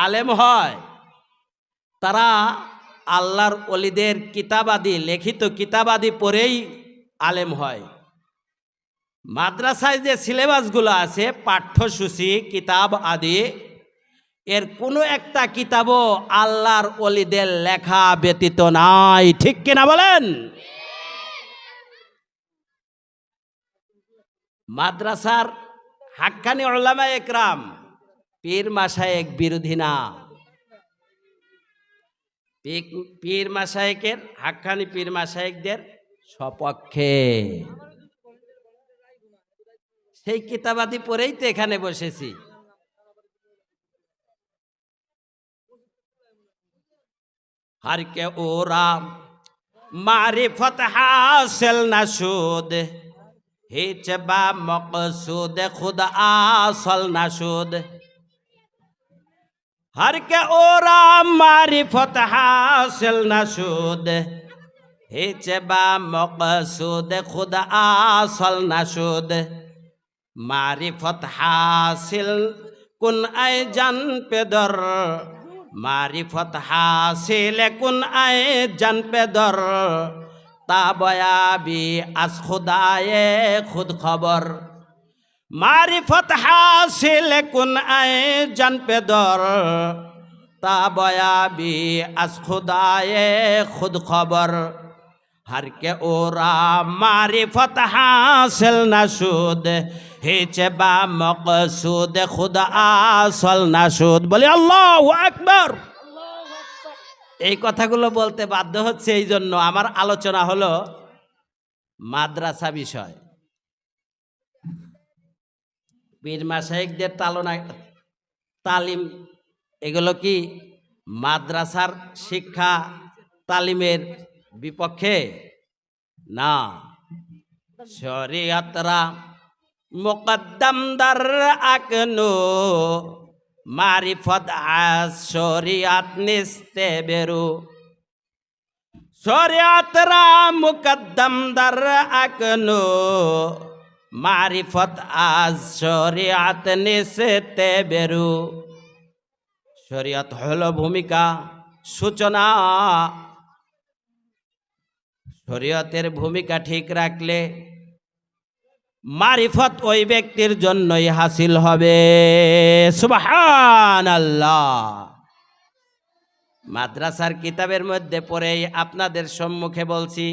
আলেম হয় তারা আল্লাহর ওলিদের কিতাবাদি লিখিত কিতাবাদি পড়েই আলেম হয়। মাদ্রাসায় যে সিলেবাসগুলো আছে পাঠ্যসূচি কিতাব আদি এর কোনো একটা কিতাবও আল্লাহর ওলিদের লেখা ব্যতীত নাই, ঠিক কিনা বলেন? মাদ্রাসার হাক্কানি উলামা একরাম পীর মাশায়েখ বিরোধী না। পীর মাশায়েখের হাক্কানি পীর মাশায়েখদের সপক্ষে। সেই কিতাবাদি পড়েই তো এখানে বসেছি। हर के ओरा मारिफत हासिल नशुद हिच बा मकसूद खुद आसल नशुद। हर के ओरा मारिफत हासिल नशुद हिच बा मकसूद खुद आसल नशुद। मारिफत हासिल कुन ऐ जन पे दर मारिफत हासिल कुन आए जन पे दर ताबयाबी अस खुदाए खुद खबर। मारिफत हासिल कुन आए जन पे दर ताबयाबी अस खुदाए खुद खबर। हर के ओरा मारिफत हासिल नशुद हिच बा मकसूद खुद आसल नशुद। বলি আল্লাহু আকবার। এই কথাগুলো বলতে বাধ্য হচ্ছে এই জন্য আমার আলোচনা হলো মাদ্রাসা বিষয়। পীর মাশায়েখদের তালিম এগুলো কি মাদ্রাসার শিক্ষা তালিমের বিপক্ষে না। শরীয়তরা মুকদ্দম দর আকনো মারিফত আজ শরীয়ত নিস্তে বেরু। শরীয়তরা মুকদ্দম দর আকনো মারিফত আজ শরীয়ত নিস্তে বেরু। শরীয়ত হলো ভূমিকা সূচনা। শরীয়তের ভূমিকা ঠিক রাখলে মারিফত ওই ব্যক্তির জন্যই হাসিল হবে। সুবহানাল্লাহ। মাদ্রাসার কিতাবের মধ্যে পড়েই আপনাদের সম্মুখে বলছি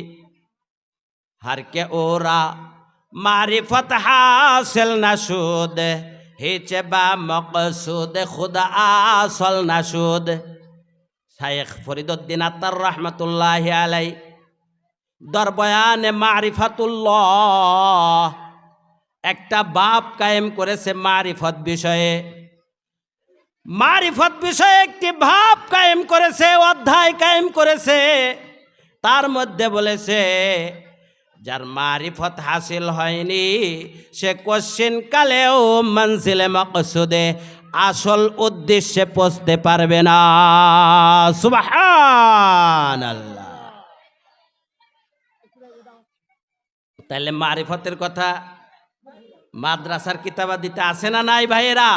हर के ओरा मारिफत हासिल नशुद हिच बा मकसूद खुद आसल नशुद। शायख फरीदुद्दीन अत्तार रहमतुल्लाहि अलैहि दर बयान मारिफातुल्लाह একটা বাব কায়েম করেছে মারিফত বিষয়ে। মারিফত বিষয়ে একটি ভাব কায়েম করেছে, অধ্যায় কায়েম করেছে। তার মধ্যে বলেছে যার মারিফত হাসিল হয়নি সে কোশ্চিন কালেও মনজিলে মকসুদে আসল উদ্দেশ্যে পৌঁছতে পারবে না। সুবহানাল্লাহ। তাহলে মারিফতের কথা মাদ্রাসার কিতাবাদিতে আছে না নাই ভাইয়েরা?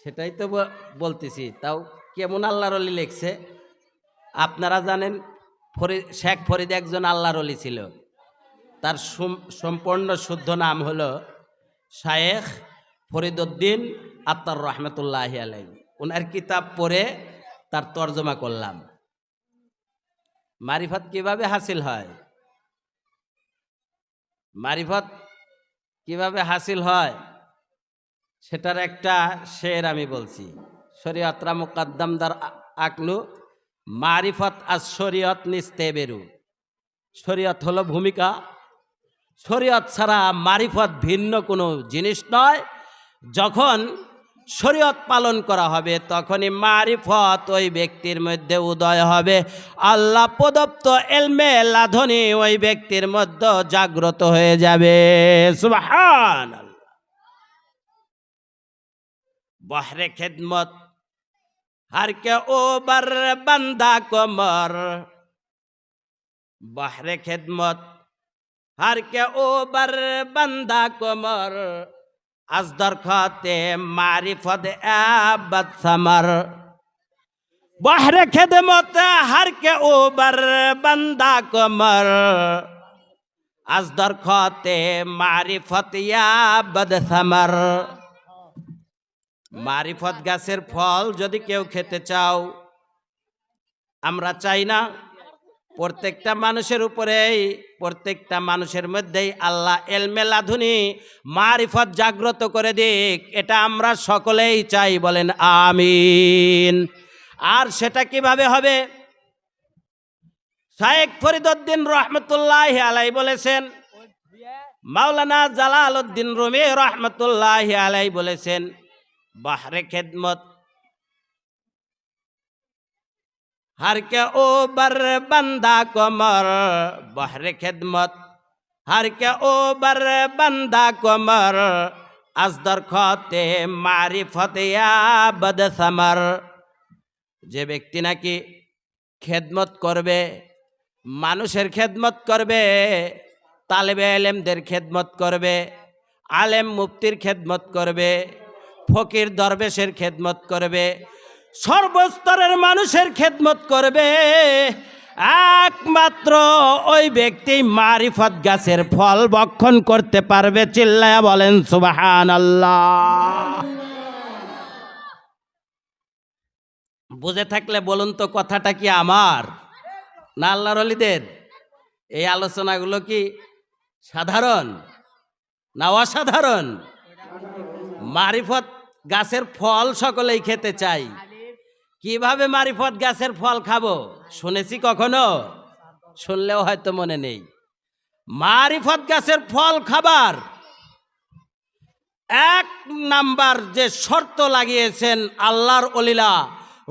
সেটাই তো বলতেছি। তাও কেমন আল্লাহর ওলি লিখছে আপনারা জানেন। শেখ ফরিদ একজন আল্লাহর ওলি ছিল। তার সম্পূর্ণ শুদ্ধ নাম হলো শায়েখ ফরিদুদ্দীন আত্তার রহমতুল্লাহি আলাইহি। ওনার কিতাব পড়ে তার তর্জমা করলাম। মারিফত কিভাবে হাসিল হয়, মারিফত কিভাবে হাসিল হয় সেটার একটা শের আমি বলছি। শরীয়তরা মুকদ্দম দর আকনু মারিফত আজ শরীয়ত নিস্তে বেরু। শরীয়ত হলো ভূমিকা। শরীয়ত ছাড়া মারিফত ভিন্ন কোনো জিনিস নয়। যখন শরীয়ত পালন করা হবে তখনই মারিফত ওই ব্যক্তির মধ্যে উদয় হবে। আল্লাহ প্রদত্ত এলমে লাধনী ওই ব্যক্তির মধ্যে জাগ্রত হয়ে যাবে। সুবহানাল্লাহ। বহরে খিদমত हर के ओबर बंदा को मर। बहरे खिदमत हर के ओबर बंदा को मर। আজ দরখতে মারিফত আবাদ সামার বহরে খেদমত হর কে ওবর বন্দা কমর আজ দরখতে মারিফত আবাদ সামার। মারিফত গাছের ফল যদি কেউ খেতে চাও, আমরা চাই না প্রত্যেকটা মানুষের উপরেই, প্রত্যেকটা মানুষের মধ্যেই আল্লাহ এলমে লাদুনি মারিফত জাগ্রত করে দিক, এটা আমরা সকলেই চাই, বলেন আমিন। আর সেটা কিভাবে হবে? শায়েখ ফরিদউদ্দিন রহমতুল্লাহি আলাইহি বলেছেন, মাওলানা জালালউদ্দিন রুমি রহমতুল্লাহি আলাইহি বলেছেন, বাহরে খেদমত हर के ओबर बंदा कमर, बहरे खिदमत हर के ओबर बंदा कमर अजदर खते मारिफत आबद समर। যে ব্যক্তি নাকি খেদমত করবে, মানুষের খেদমত করবে, তালেবে ইলমদের খেদমত করবে, আলেম মুফতির খেদমত করবে, ফকির দরবেশের খেদমত করবে, সর্বস্তরের মানুষের খেদমত করবে, একমাত্র ওই ব্যক্তি মারিফত গাছের ফল ভক্ষণ করতে পারবে। চিল্লায়া বলেন সুবহানাল্লাহ। বুঝে থাকলে বলুন তো, কথাটা কি আমার না আল্লাহর ওলিদের? এই আলোচনাগুলো কি সাধারণ না অসাধারণ? মারিফত গাছের ফল সকলেই খেতে চাই, কিভাবে মারিফত গাছের ফল খাবো শুনেছি কখনো? শুনলেও হয়তো মনে নেই। মারিফত গাছের ফল খাবার এক নাম্বার যে শর্ত লাগিয়েছেন আল্লাহর ওলিলা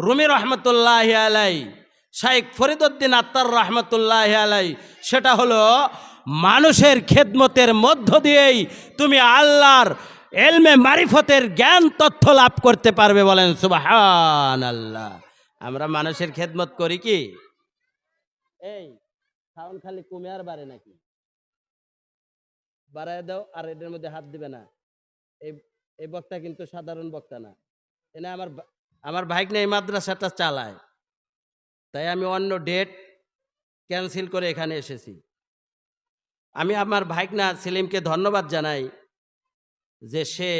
রুমি রহমতুল্লাহি আলাইহি, শাইখ ফরিদউদ্দিন আত্তার রহমতুল্লাহি আলাইহি, সেটা হলো মানুষের খেদমতের মধ্য দিয়েই তুমি আল্লাহর এলমে মারিফতের জ্ঞান তথ্য লাভ করতে পারবে। বলেন সুবহানাল্লাহ। আমরা মানুষের খেদমত করি কি? এই সাউন্ড খালি কমে আর বাড়ে নাকি? বাড়ায় দাও, আর এদের মধ্যে হাত দিবে না। এই বক্তা কিন্তু সাধারণ বক্তা না, এনে আমার ভাইগনা এই মাদ্রাসাটা চালায়, তাই আমি অন্য ডেট ক্যান্সেল করে এখানে এসেছি। আমি আমার ভাইগনা সেলিমকে ধন্যবাদ জানাই যে সে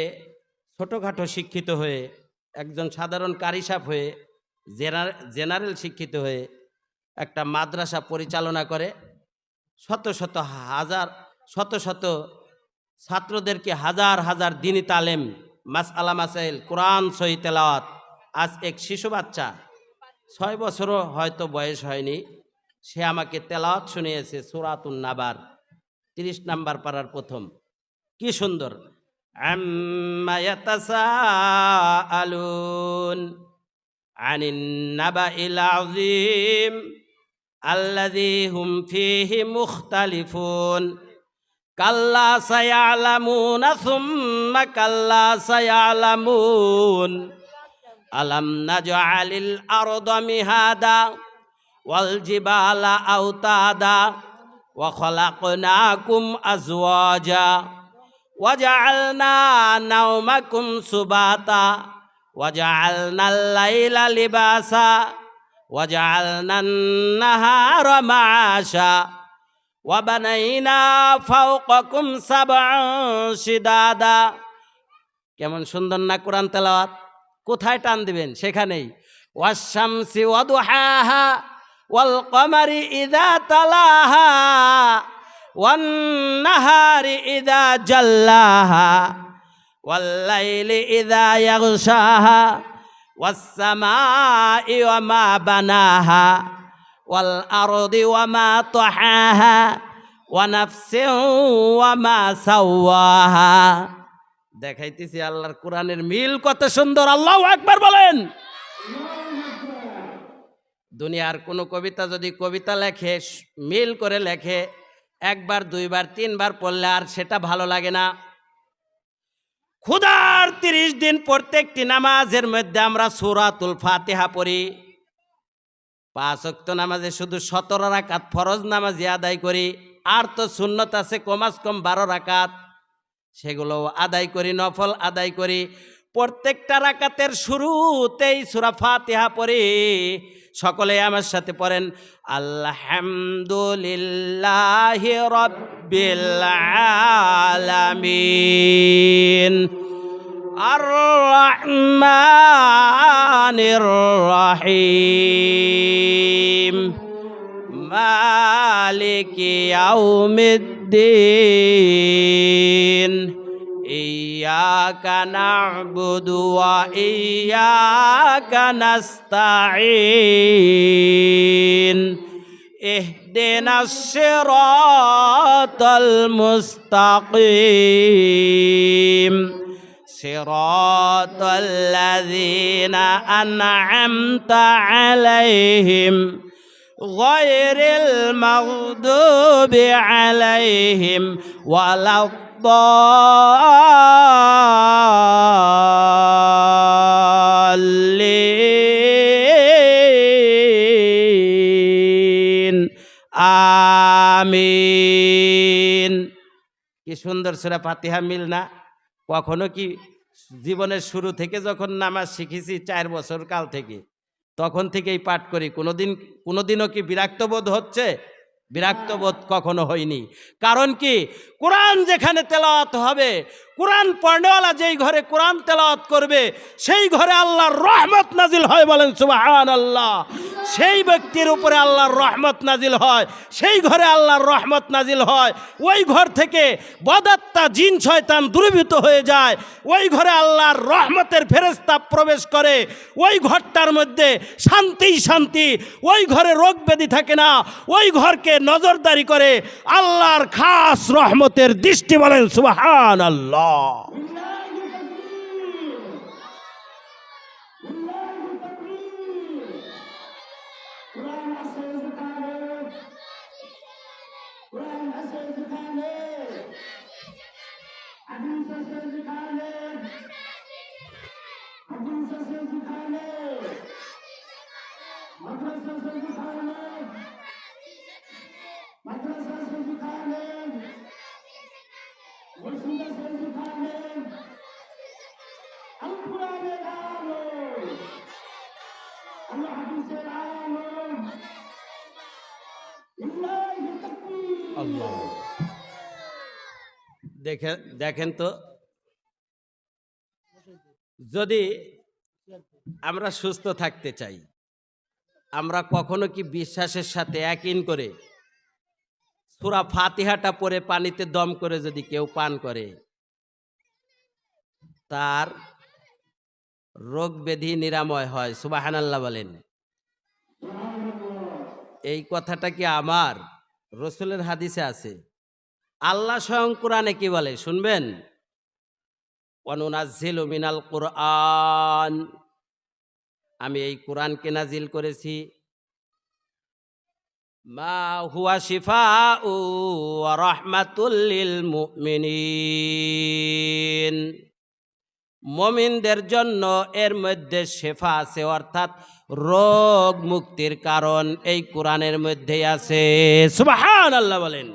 ছোটোখাটো শিক্ষিত হয়ে, একজন সাধারণ কারিসাব হয়ে, জেনারেল শিক্ষিত হয়ে একটা মাদ্রাসা পরিচালনা করে, শত শত ছাত্রদেরকে হাজার হাজার দিনী তালেম, মাসআলা মাসাইল, কোরআন সহি তেলাওয়াত। আজ এক শিশু বাচ্চা 6 বছরও হয়তো বয়স হয়নি, সে আমাকে তেলাওয়াত শুনিয়েছে সূরাতুন নাবার 30 নাম্বার পারার প্রথম। কি সুন্দর! আম্মা ইয়াতাসাআলুন আনিন নাবাইল আযীম আল্লাযী হুম ফীহি মুখতালিফুন কাল্লা সায়ালামুনা সুম্মা কাল্লা সায়ালামুন আলাম নাজআলিল আরদা মিহাদা ওয়াল জিবালা আওতাদা ওয়া খালাকনাকুম আজওয়াজা ওয়াজআলনা নাওমাকুম সুবাতা ওয়াজআলনাল লাইলা লিবাসা ওয়াজআলনান নাহারা মাআশা ওয়াবানাইনা ফাওকাকুম সাবআন শিদাদা। কেমন সুন্দর না কোরআন তেলাওয়াত! কোথায় টান দিবেন সেখানেই। ওয়াশ-শামসি ওয়াদুহাহা ওয়াল কমারি ইযা তালাহা ওয়ান নাহারি ইযা জাল্লাহা ওয়াল লাইলি ইযা ইয়াগশাহা ওয়াস সামাই ওয়া মা বানাহা ওয়াল আরদি ওয়া মা তাহাহা ওয়া নাফসিন ওয়া মা সাওয়াহা। দেখাইতেছি আল্লাহর কোরআনের মিল কত সুন্দর। আল্লাহু আকবার বলেন। দুনিয়ার কোনো কবিতা যদি কবিতা লেখে, মিল করে লেখে, একবার দুইবার তিনবার পড়লে আর সেটা ভালো লাগে না। খুদার 30 দিন প্রত্যেকটি নামাজের মধ্যে আমরা সূরাতুল ফাতিহা পড়ি। 5 ওয়াক্ত নামাজে শুধু 17 রাকাত ফরজ নামাজ আদায় করি, আর তো সুন্নত আছে কমাস কম 12 রাকাত। সেগুলো আদায় করি, নফল আদায় করি। প্রত্যেকটা রাকাতের শুরুতেই সূরা ফাতিহা পড়ি। সকলে আমার সাথে পড়েন, আলহামদুলিল্লাহি রাব্বিল আলামিন আর রহমানির রহিম মালিকি ইয়াউমিদ্দিন ইয়্যাকা না'বুদু ওয়া ইয়্যাকা নাস্তাঈন ইহদিনাস সিরাতাল মুস্তাকিম সিরাতাল লাযীনা আন'আমতা আলাইহিম গায়রিল মাগদুবি আলাইহিম ওয়ালাদ-দাল্লিন আমিন। কি সুন্দর সূরা ফাতিহা, মিল না? কখনো কি জীবনের শুরু থেকে যখন নামাজ শিখেছি 4 বছর কাল থেকে, তখন থেকেই পাঠ করি। কোনোদিনও কি বিরক্ত বোধ হচ্ছে? বিরক্ত বোধ কখনো হয়নি। কারণ কি, কোরআন যেখানে তেলাওয়াত হবে, কোরআন পড়নেওয়ালা যেই ঘরে কোরআন তেলাওয়াত করবে, সেই ঘরে আল্লাহর রহমত নাজিল হয়। বলেন সুবহানাল্লাহ। সেই ব্যক্তির উপরে আল্লাহর রহমত নাজিল হয়, সেই ঘরে আল্লাহর রহমত নাজিল হয়। ওই ঘর থেকে বদাত্মা জিন শয়তান দূরীভূত হয়ে যায়। ওই ঘরে আল্লাহর রহমতের ফেরেশতা প্রবেশ করে। ওই ঘরটার মধ্যে শান্তি শান্তি, ওই ঘরে রোগ ব্যাধি থাকে না। ওই ঘরকে নজরদারি করে আল্লাহর খাস রহমতের দৃষ্টি। বলেন সুবহানাল্লাহ। দেখেন তো, যদি আমরা সুস্থ থাকতে চাই, আমরা কখনো কি বিশ্বাসের সাথে ইয়াকিন করে সূরা ফাতিহাটা পড়ে পানিতে দম করে যদি কেউ পান করে, তার রোগ ব্যাধি নিরাময় হয়? সুবহানাল্লাহ বলেন। এই কথাটা কি আমার? রাসূলের হাদিসে আছে। আল্লাহ স্বয়ং কোরআনে কি বলে শুনবেন? ওয়ানুনাজ্জিলু মিনাল কুরআন, আমি এই কোরআনকে নাজিল করেছি, মা হুয়া শিফাউ ওয়া রাহমাতুল লিল মুমিনিন, মুমিনদের জন্য এর মধ্যে শেফা আছে, অর্থাৎ রোগ মুক্তির কারণ এই কোরআনের মধ্যেই আছে। সুবহানাল্লাহ বলেন।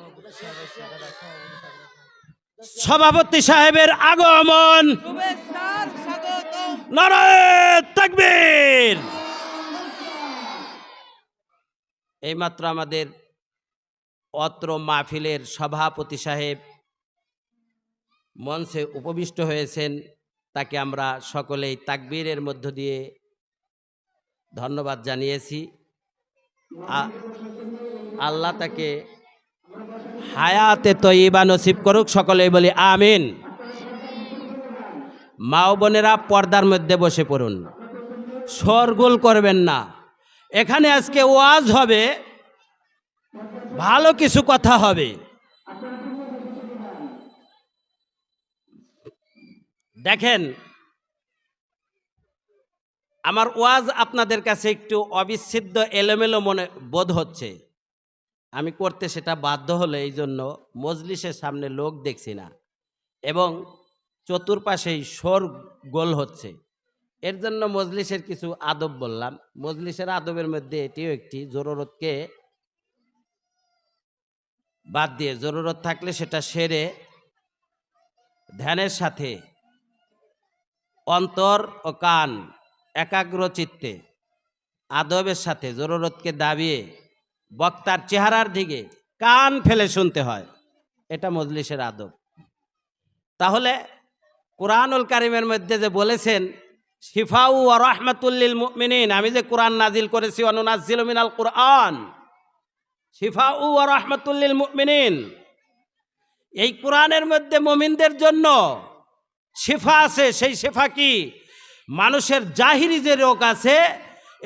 সভাপতি সাহেবের আগমন, নারায়ে তাকবীর। এইমাত্র আমাদের অত্র মাহফিলের সভাপতি সাহেব মঞ্চে উপবিষ্ট হয়েছেন, তাকে আমরা সকলেই তাকবীরের মধ্য দিয়ে ধন্যবাদ জানিয়েছি। আল্লাহ তাকে হায়াতে তয়্যিবা নসিব করুক, সকলেই বলি আমিন। মা ও বোনেরা, পর্দার মধ্যে বসে পড়ুন, শোরগোল করবেন না। এখানে আজকে ওয়াজ হবে, ভালো কিছু কথা হবে। দেখেন, আমার ওয়াজ আপনাদের কাছে একটু অবিচ্ছেদ্য এলোমেলো মনে বোধ হচ্ছে। আমি করতে সেটা বাধ্য হলো, এই জন্য মজলিসের সামনে লোক দেখছি না এবং চতুর্পাশেই শোর গোল হচ্ছে। এর জন্য মজলিসের কিছু আদব বললাম। মজলিসের আদবের মধ্যে এটিও একটি, জরুরতকে বাদ দিয়ে, জরুরত থাকলে সেটা সেরে ধ্যানের সাথে অন্তর ও কান একাগ্র চিত্তে আদবের সাথে জরুরতকে দাবিয়ে বক্তার চেহারার দিকে কান ফেলে শুনতে হয়, এটা মজলিসের আদব। তাহলে কুরআনুল কারীমের মধ্যে যে বলেছেন শিফাউ ওয়া রাহমাতুল লিল মুমিনিন, আমি যে কোরআন নাজিল করেছি, অনুনাজ্জিলু মিনাল কুরআন শিফাউ ওয়া রাহমাতুল লিল মুমিনিন, এই কোরআনের মধ্যে মুমিনদের জন্য শিফা আছে। সেই শিফা কি? মানুষের জাহিরি যে রোগ আছে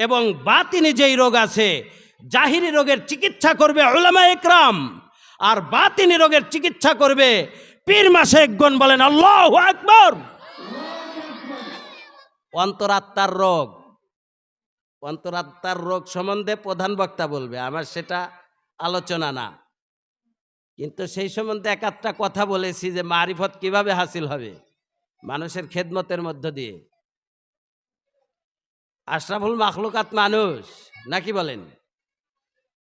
এবং বাতিনি যেই রোগ আছে, জাহিরি রোগের চিকিৎসা করবে উলামা ইকরাম, আর বাতিনি রোগের চিকিৎসা করবে পীর মাশায়েখগণ। বলেন আল্লাহু আকবার। অন্তরাত্মার রোগ, অন্তরাত্মার রোগ সম্বন্ধে প্রধান বক্তা বলবে, আমার সেটা আলোচনা না, কিন্তু সেই সম্বন্ধে এক আধটা কথা বলেছি যে মারিফত কিভাবে হাসিল হবে, মানুষের খেদমতের মধ্য দিয়ে। আশরাফুল মাখলুকাত মানুষ, নাকি বলেন?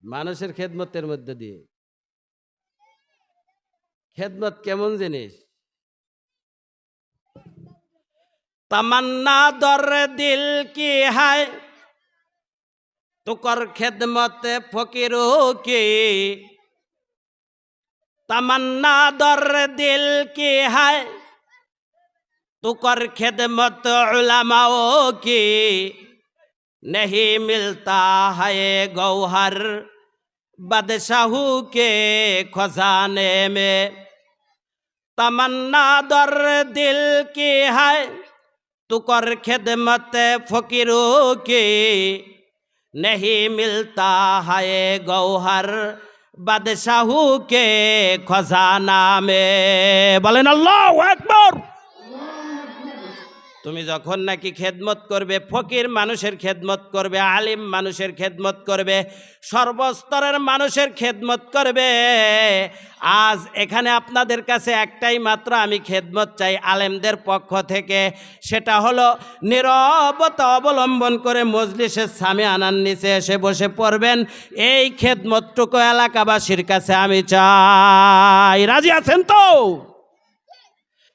মানুষের খেদমতের মধ্য দিয়ে। খেদমত কেমন জিনিস? तमन्ना दर दिल की है तो कर खिदमत फकीरों की, तमन्ना दर दिल की है तो कर खिदमत उलमाओं की, नहीं मिलता है गौहर बादशाहू के खजाने में, तमन्ना दर दिल की है तू कर खिदमत फकीरों की, नहीं मिलता है गौहर बादशाहू के खजाना में। बोलें अल्लाहु আকবার। তুমি যখন নাকি খেদমত করবে, ফকির মানুষের খেদমত করবে, আলিম মানুষের খেদমত করবে, সর্বস্তরের মানুষের খেদমত করবে। আজ এখানে আপনাদের কাছে একটাই মাত্র আমি খেদমত চাই আলেমদের পক্ষ থেকে, সেটা হলো নীরবতা অবলম্বন করে মজলিসের সামিয়ানার নিচে এসে বসে পড়বেন। এই খেদমতটুকু এলাকাবাসীর কাছে আমি চাই। রাজি আছেন তো?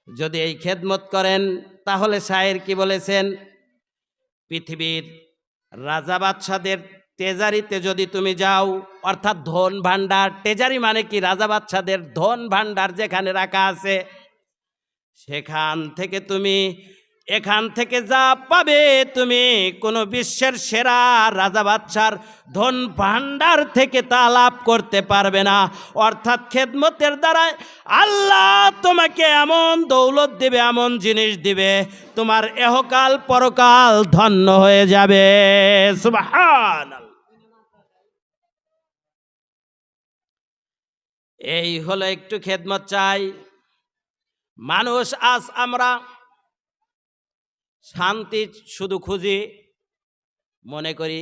যদি এই খেদমত করেন তাহলে শায়ের কি বলেছেন, পৃথিবীর রাজা বাদশাদের তেজারিতে যদি তুমি যাও, অর্থাৎ ধন ভাণ্ডার, তেজারি মানে কি? রাজা বাদশাদের ধন ভাণ্ডার যেখানে রাখা আছে, সেখান থেকে তুমি এখান থেকে যা পাবে তুমি কোনো বিশ্বের সেরা রাজা বাদশার ধন ভাণ্ডার থেকে তা লাভ করতে পারবে না। অর্থাৎ খেদমতের দ্বারা আল্লাহ তোমাকে এমন দৌলত দিবে, এমন জিনিস দিবে, তোমার এহকাল পরকাল ধন্য হয়ে যাবে। সুবহানাল্লাহ। এই হলো একটু খেদমত চাই। মানুষ আজ আমরা শান্তি শুধু খুঁজি, মনে করি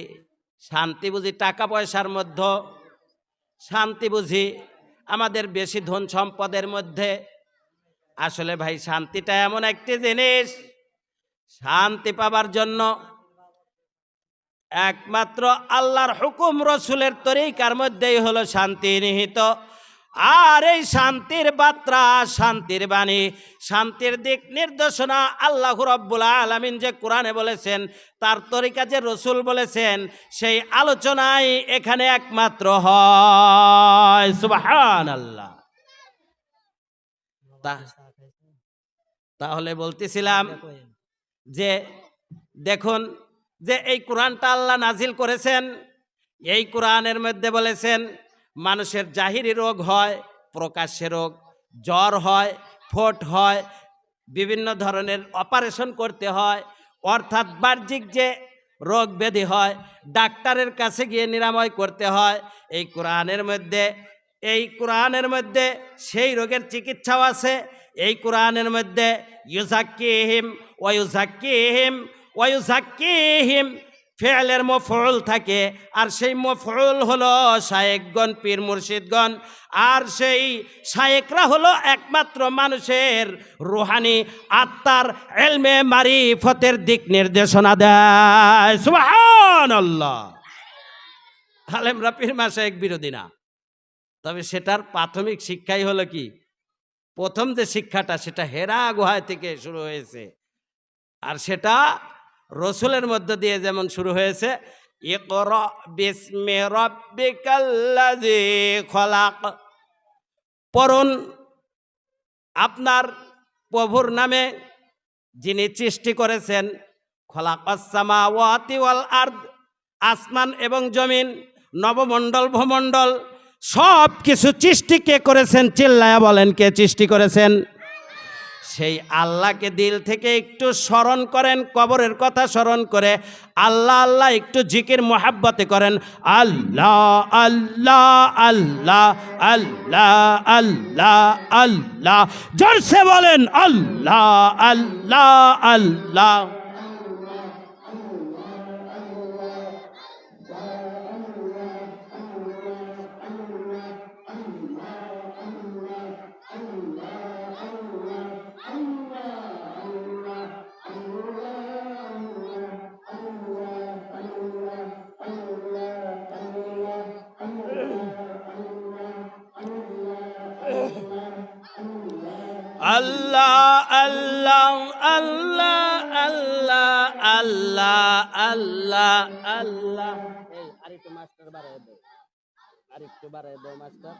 শান্তি বুঝি টাকা পয়সার মধ্যে, শান্তি বুঝি আমাদের বেশি ধন সম্পদের মধ্যে। আসলে ভাই শান্তিটা এমন একটি জিনিস, শান্তি পাবার জন্য একমাত্র আল্লাহর হুকুম রসুলের তরিকার মধ্যেই হলো শান্তি নিহিত। আর এই শান্তির বার্তা, শান্তির বাণী, শান্তির দিক নির্দেশনা আল্লাহ রাব্বুল আলামিন যে কোরআনে বলেছেন, তার তরিকা যে রসুল বলেছেন, সেই আলোচনাই এখানে একমাত্র হয়। সুবহানাল্লাহ। তাহলে বলতেছিলাম যে দেখুন যে এই কোরআনটা আল্লাহ নাজিল করেছেন, এই কোরআনের মধ্যে বলেছেন মানুষের জাহিরি রোগ হয়, প্রকাশ্যে রোগ, জ্বর হয়, ফোট হয়, বিভিন্ন ধরনের অপারেশন করতে হয়, অর্থাৎ বাহ্যিক যে রোগ ব্যাধি হয় ডাক্তারের কাছে গিয়ে নিরাময় করতে হয়। এই কোরআনের মধ্যে সেই রোগের চিকিৎসাও আছে। এই কোরআনের মধ্যে ইউজাক্কিহিম ওয়া ইউজাক্কিহিম ওয়া ইউজাক্কিহিম ফেলের মফউল থাকে, আর সেই মফউল হলো শায়েখগণ, পীর মুর্শিদগণ, আর সেই শায়েখরা হলো একমাত্র মানুষের রুহানি আত্মার ইলমে মারিফতের দিক নির্দেশনা দেয়। সুবহানাল্লাহ। আলেমরা পীর মাশায়েখ বিরোধী না, তবে সেটার প্রাথমিক শিক্ষাই হলো কি? প্রথম যে শিক্ষাটা সেটা হেরা গুহায় থেকে শুরু হয়েছে, আর সেটা রসুলের মধ্য দিয়ে যেমন শুরু হয়েছে, ইকরা বিসমি রাব্বিকাল্লাযী খলাক, পড়ুন আপনার প্রভুর নামে যিনি সৃষ্টি করেছেন, খলাকাস সামাওয়াতি ওয়াল আরদ, আসমান এবং জমিন, নবমণ্ডল ভূমণ্ডল সব কিছু সৃষ্টি কে করেছেন? চিল্লায়া বলেন, কে সৃষ্টি করেছেন? সেই আল্লাহকে দিল থেকে একটু স্মরণ করেন, কবরের কথা স্মরণ করে আল্লাহ আল্লাহ একটু জিকির মোহাব্বতে করেন, আল্লাহ আল্লাহ আল্লাহ আল্লাহ আল্লাহ আল্লাহ, জোরসে বলেন আল্লাহ আল্লাহ আল্লাহ। আল্লাহ আল্লাহ আল্লাহ আল্লাহ আল্লাহ আল্লাহ আল্লাহ। এই আরেকটু মাস্টার বাড়ায় দাও, আরেকটু বাড়ায় দাও মাস্টার।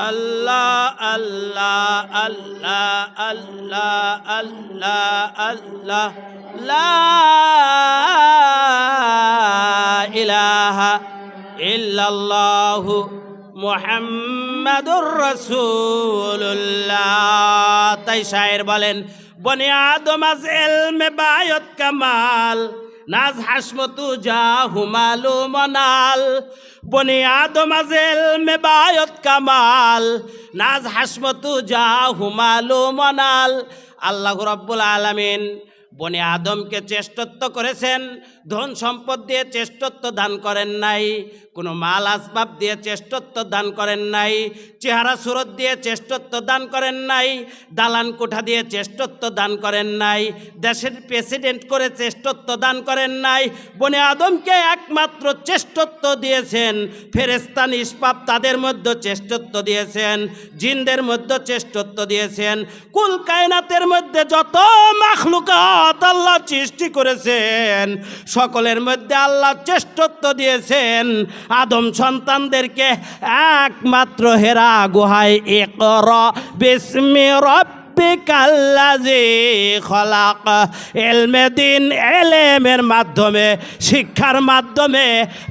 আল্লাহ আল্লাহ আল্লাহ আল্লাহ আল্লাহ আল্লাহ, লা ইলাহা ইল্লাল্লাহু মুহাম্মাদুর রাসূলুল্লাহ। তাই শায়ের বলেন, বনি আদম আজ ইলমে বায়ত কামাল, নাজ হাসমতু জাহু মালুমনাল। বনি আদম আজ ইলমে বায়ত কামাল, নাজ হাসমতু জাহু মালুমনাল। আল্লাহ রাব্বুল আলামিন বনি আদমকে শ্রেষ্ঠত্ব করেছেন, ধন সম্পদ দিয়ে শ্রেষ্ঠত্ব দান করেন নাই, কোনো মাল আসবাব দিয়ে শ্রেষ্ঠত্ব দান করেন নাই, চেহারা সুরত দিয়ে শ্রেষ্ঠত্ব দান করেন নাই, দালান কোঠা দিয়ে শ্রেষ্ঠত্ব দান করেন নাই, দেশের প্রেসিডেন্ট করে শ্রেষ্ঠত্ব দান করেন নাই। বনি আদমকে একমাত্র শ্রেষ্ঠত্ব দিয়েছেন, ফেরেশতা নিষ্পাপ তাদের মধ্যে শ্রেষ্ঠত্ব দিয়েছেন, জিনদের মধ্যে শ্রেষ্ঠত্ব দিয়েছেন। কুল কায়নাতের মধ্যে যত মাখলুকাত আল্লাহ সৃষ্টি করেছেন সকলের মধ্যে আল্লাহ শ্রেষ্ঠত্ব দিয়েছেন আদম সন্তানদেরকে একমাত্র হেরা গুহায়। ইকরা বিসমি রাব্বিকাল্লাযী খলাক, ইলমে দ্বীন ইলমের মাধ্যমে, শিক্ষার মাধ্যমে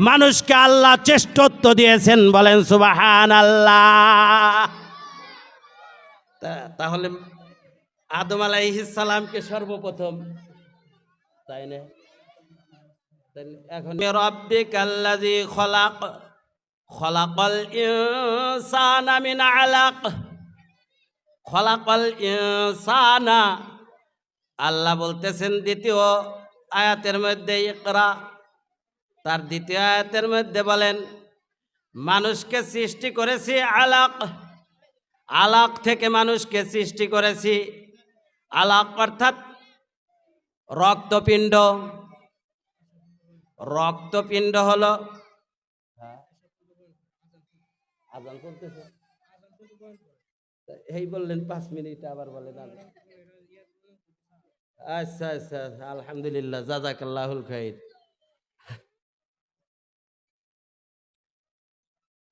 মানুষকে আল্লাহ শ্রেষ্ঠত্ব দিয়েছেন। বলেন সুবহানাল্লাহ। তাহলে আদম আলাইহিস সালামকে সর্বপ্রথম, তাই না? এখন রাব্বিকাল্লাযী খলাক, খলাকাল ইনসানা মিন আলাক, খলাকাল ইনসানা। আল্লাহ বলতেছেন দ্বিতীয় আয়াতের মধ্যে ইকরা, তার দ্বিতীয় আয়াতের মধ্যে বলেন মানুষকে সৃষ্টি করেছি আলাক, আলাক থেকে মানুষকে সৃষ্টি করেছি। আলাক অর্থাৎ রক্তপিণ্ড। রক্তপিণ্ড হলো, আজান চলতেছে এই বললেন 5 মিনিট, আবার বলেন। আচ্ছা আচ্ছা, আলহামদুলিল্লাহ, জাযাকাল্লাহুল খাইর।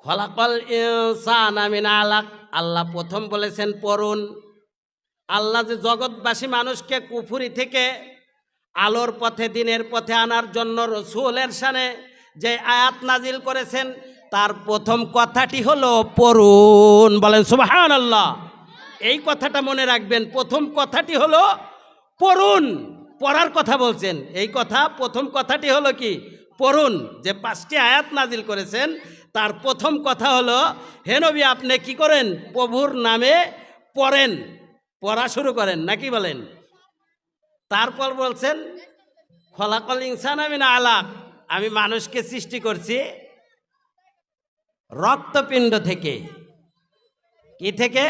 খলাকাল ইনসানা মিন আলাক, আল্লাহ প্রথম বলেছেন পড়ুন। আল্লাহ যে জগৎবাসী মানুষকে কুফরি থেকে আলোর পথে, দিনের পথে আনার জন্য রসুলের শানে যে আয়াত নাজিল করেছেন তার প্রথম কথাটি হলো পড়ুন। বলেন সুবহানাল্লাহ। এই কথাটা মনে রাখবেন, প্রথম কথাটি হলো পড়ুন, পড়ার কথা বলছেন। এই কথা, প্রথম কথাটি হলো কি? পড়ুন। যে 5টি আয়াত নাজিল করেছেন তার প্রথম কথা হলো, হে নবী আপনি কি করেন? প্রভুর নামে পড়েন, পড়া শুরু করেন, নাকি বলেন? তারপর বলছেন খলাকাল ইনসানা মিন আলাক, আমি মানুষকে সৃষ্টি করছি রক্তপিণ্ড থেকে। কি থেকে?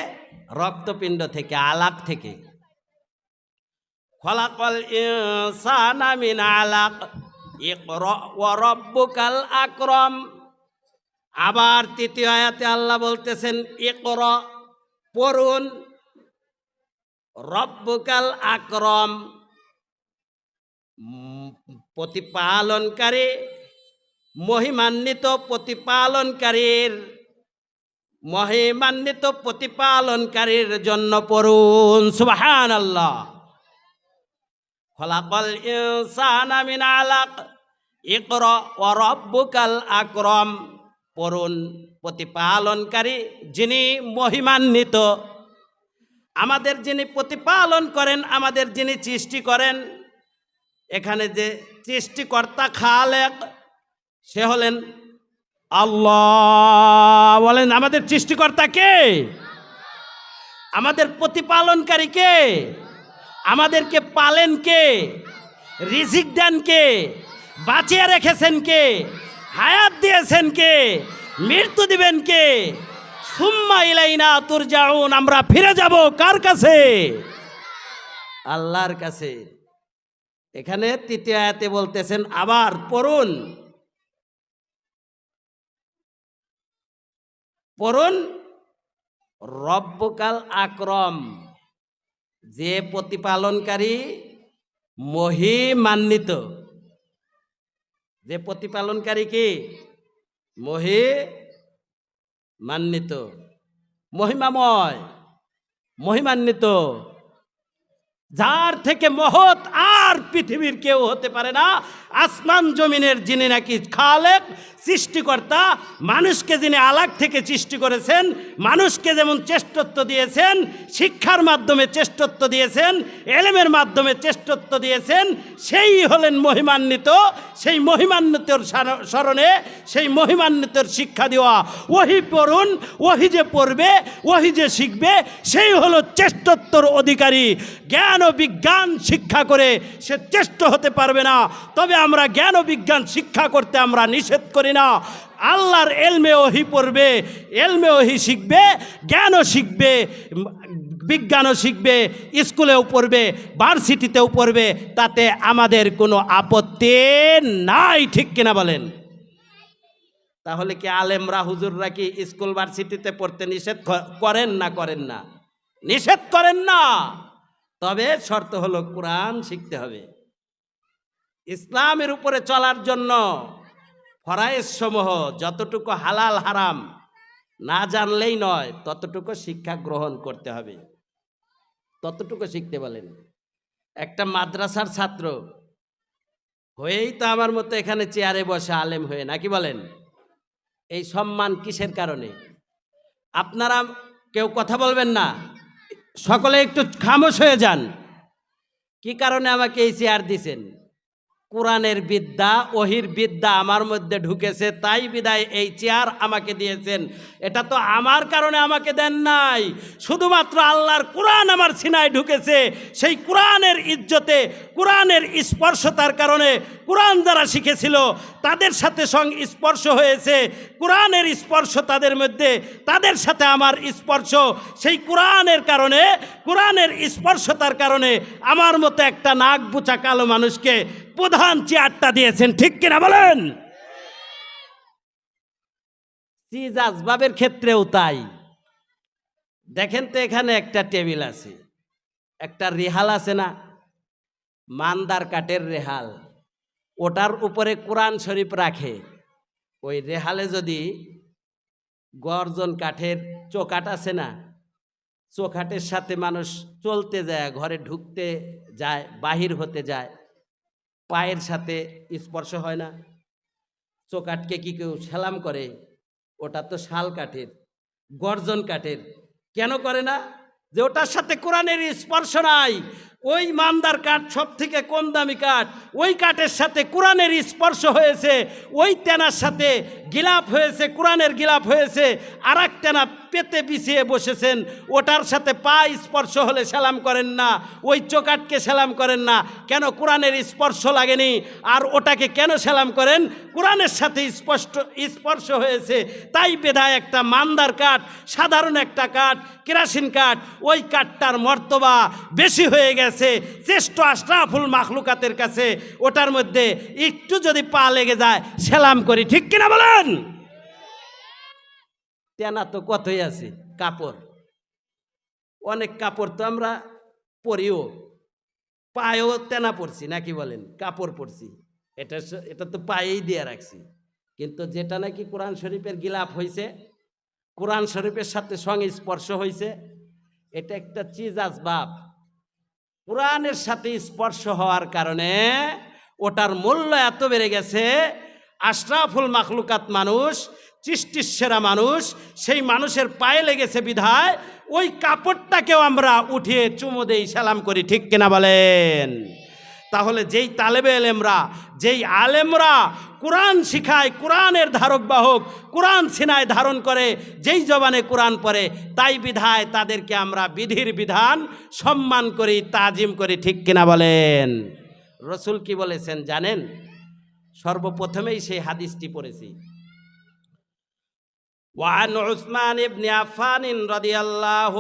রক্তপিণ্ড থেকে, আলাক থেকে। খলাকাল ইনসানা মিন আলাক, ইকরা ওয়া রাব্বুকাল আকরাম। আবার তৃতীয় আয়াতে আল্লাহ বলতেছেন ইকরা, পড়ুন, রব্বুকাল আকরম, প্রতিপালনকারী, মহিমান্বিত প্রতিপালনকারীর জন্য পড়ুন। সুবহানাল্লাহ। খলাকাল ইনসানা মিন আলাক, ইকরা ওয়া রব্বুকাল আকরম, পড়ুন, প্রতিপালনকারী যিনি মহিমান্বিত, আমাদের যিনি প্রতিপালন করেন, আমাদের যিনি সৃষ্টি করেন। এখানে যে সৃষ্টিকর্তা খালেক, সে হলেন আল্লাহ। বলেন আমাদের সৃষ্টিকর্তা কে? আমাদের প্রতিপালনকারী কে? আমাদেরকে পালেন কে? রিজিক দেন কে? বাঁচিয়ে রেখেছেন কে? হায়াত দিয়েছেন কে? মৃত্যু দিবেন কে? সুম্মা ইলাইনা তুরজাউন, আমরা ফিরে যাব কার কাছে? আল্লাহর কাছে। এখানে তৃতীয় আয়াতে বলতেছেন আবার পড়ুন, পড়ুন রব্বুকাল আকরম, যে প্রতিপালনকারী মহিমান্বিত, যে প্রতিপালনকারী কি? মহিমান্বিত, মহিমাময়, মহিমান্বিত, যার থেকে মহৎ আর পৃথিবীর কেউ হতে পারে না। আসমান জমিনের যিনি নাকি খালেক, সৃষ্টিকর্তা, মানুষকে যিনি আলাগ থেকে সৃষ্টি করেছেন, মানুষকে যেমন শ্রেষ্ঠত্ব দিয়েছেন, শিক্ষার মাধ্যমে শ্রেষ্ঠত্ব দিয়েছেন, এলেমের মাধ্যমে শ্রেষ্ঠত্ব দিয়েছেন, সেই হলেন মহিমান্বিত। সেই মহিমান্বিতর স্মরণে, সেই মহিমান্বিতর শিক্ষা দেওয়া। ওহি পড়ুন, ওহি যে পড়বে, ওহি যে শিখবে, সেই হলো শ্রেষ্ঠত্বর অধিকারী। জ্ঞান ও বিজ্ঞান শিক্ষা করে সে শ্রেষ্ঠ হতে পারবে না। তবে আমরা জ্ঞান ও বিজ্ঞান শিক্ষা করতে আমরা নিষেধ করি না। আল্লাহর এলমে ওহি পড়বে, এলমে ওহি শিখবে, জ্ঞানও শিখবে, বিজ্ঞানও শিখবে, স্কুলেও পড়বে, ভার্সিটিতেও পড়বে, তাতে আমাদের কোনো আপত্তি নাই। ঠিক কিনা বলেন? তাহলে কি আলেমরা, হুজুররা কি স্কুল ভার্সিটিতে পড়তে নিষেধ করেন না? করেন না, নিষেধ করেন না। তবে শর্ত হলো কোরআন শিখতে হবে। ইসলামের উপরে চলার জন্য ফরায়েজ সমূহ, যতটুকু হালাল হারাম না জানলেই নয়, ততটুকু শিক্ষা গ্রহণ করতে হবে, ততটুকু শিখতে বলেন। একটা মাদ্রাসার ছাত্র হয়েই তো আমার মতো এখানে চেয়ারে বসে আলেম হয়ে, নাকি বলেন? এই সম্মান কিসের কারণে? আপনারা কেউ কথা বলবেন না, সকলে একটু খামোশ হয়ে যান। কি কারণে আমাকে এই চেয়ার দিছেন? কোরআনের বিদ্যা, ওহির বিদ্যা আমার মধ্যে ঢুকেছে, তাই বিদায় এই চেয়ার আমাকে দিয়েছেন। এটা তো আমার কারণে আমাকে দেন নাই, শুধুমাত্র আল্লাহর কোরআন আমার সিনায় ঢুকেছে। সেই কোরআনের ইজ্জতে, কোরআনের স্পর্শতার কারণে, কোরআন যারা শিখেছিল তাদের সাথে স্পর্শ হয়েছে, কোরআনের স্পর্শ তাদের মধ্যে, তাদের সাথে আমার স্পর্শ। সেই কোরআনের কারণে, কোরআনের স্পর্শতার কারণে আমার মতো একটা নাক বুচা কালো মানুষকে প্রধান চেয়ারটা দিয়েছেন। ঠিক কিনা বলেন? চিজ আসবাবের ক্ষেত্রেও তাই। দেখেন তো, এখানে একটা টেবিল আছে, একটা রেহাল আছে না, মান্দার কাঠের রেহাল, ওটার উপরে কোরআন শরীফ রাখে। ওই রেহালে যদি গর্জন কাঠের চোকাট আছে না, চোকাটের সাথে মানুষ চলতে যায়, ঘরে ঢুকতে যায়, বাহির হতে যায়, পায়ের সাথে স্পর্শ হয় না। চোকাটকে কি কেউ সালাম করে? ওটা তো শাল কাঠের, গর্জন কাঠের। কেন করে না? যে ওটার সাথে কোরআনের স্পর্শ নাই। ওই মান্দার কাঠ সব থেকে কম দামি কাঠ, ওই কাঠের সাথে কোরআনের স্পর্শ হয়েছে। ওই তেনার সাথে গিলাপ হয়েছে, কোরআনের গিলাপ হয়েছে। আর এক তেনা পেতে বিছিয়ে বসেছেন, ওটার সাথে পা স্পর্শ হলে সালাম করেন না, ওই চোকাটকে সালাম করেন না। কেন? কোরআনের স্পর্শ লাগেনি। আর ওটাকে কেন সালাম করেন? কোরআনের সাথে স্পর্শ হয়েছে। তাই বেধায় একটা মান্দার কাঠ, সাধারণ একটা কাঠ, কেরাসিন কাঠ, ওই কাঠটার মর্তবা বেশি হয়ে গেছে শ্রেষ্ঠ আশরাফুল মাখলুকাতের কাছে। ওটার মধ্যে একটু যদি পা লেগে যায় সালাম করি। ঠিক কিনা বলেন? তেনা তো কতই আছে, কাপড়, অনেক কাপড় তো আমরা পরিও, পায়েও তেনা পড়ছি নাকি বলেন, কাপড় পরছি, এটা তো পায়েই দিয়ে রাখছি। কিন্তু যেটা নাকি কোরআন শরীফের গিলাফ হয়েছে, কোরআন শরীফের সাথে সংস্পর্শ হয়েছে, এটা একটা চিজ আসবাব, কোরআনের সাথে স্পর্শ হওয়ার কারণে ওটার মূল্য এত বেড়ে গেছে। আশরাফুল মাখলুকাত মানুষ, সৃষ্টির সেরা মানুষ, সেই মানুষের পায়ে লেগেছে বিধায় ওই কাপড়টাকেও আমরা উঠিয়ে চুমো দেই, সালাম করি, ঠিক কিনা বলেন? তাহলে যেই তালেবে এলেমরা, যেই আলেমরা কোরআন শিখায়, কোরআনের ধারক বাহক, কোরআন সিনায় ধারণ করে, যেই জবানে কোরআন পড়ে, তাই বিধায় তাদেরকে আমরা বিধির বিধান সম্মান করি, তাজিম করি, ঠিক কিনা বলেন? রসুল কি বলেছেন জানেন? সর্বপ্রথমেই সেই হাদিসটি পড়েছি। ওয়ান উসমান ইবনে আফফান রাদিয়াল্লাহু